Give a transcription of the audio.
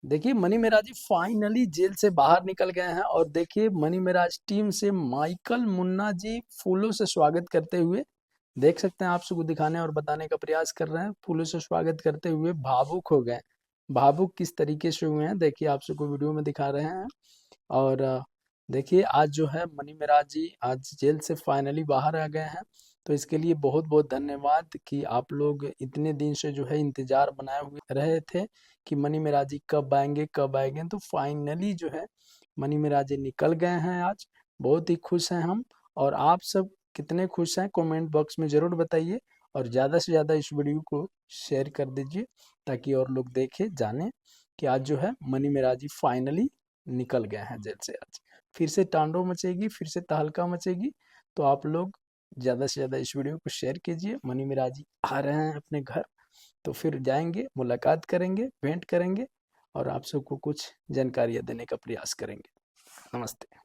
देखिए money Meraj finally jail से बाहर निकल गए हैं और देखिए मनी मेराज टीम से माइकल मुन्ना जी फूलों से स्वागत करते हुए देख सकते हैं। आप सबको दिखाने और बताने का प्रयास कर रहे हैं। फूलों से स्वागत करते हुए भावुक हो गए। भावुक किस तरीके से हुए हैं देखिए, आप सबको वीडियो में दिखा रहे हैं। और देखिए आज जो है मनी मेराज जी आज जेल से फाइनली बाहर आ गए हैं। तो इसके लिए बहुत बहुत धन्यवाद कि आप लोग इतने दिन से जो है इंतजार बनाए हुए रहे थे कि मनी मेराज जी कब आएंगे कब आएंगे। तो फाइनली जो है मनी मेराज जी निकल गए हैं आज। बहुत ही खुश हैं हम। और आप सब कितने खुश हैं कमेंट बॉक्स में ज़रूर बताइए। और ज़्यादा से ज़्यादा इस वीडियो को शेयर कर दीजिए ताकि और लोग देखें जाने कि आज जो है मनी मेराज जी फाइनली निकल गए हैं जेल से। आज फिर से तांडव मचेगी, फिर से तहलका मचेगी। तो आप लोग ज़्यादा से ज़्यादा इस वीडियो को शेयर कीजिए। मनी मेराज जी आ रहे हैं अपने घर, तो फिर जाएंगे, मुलाकात करेंगे, भेंट करेंगे और आप सबको कुछ जानकारियाँ देने का प्रयास करेंगे। नमस्ते।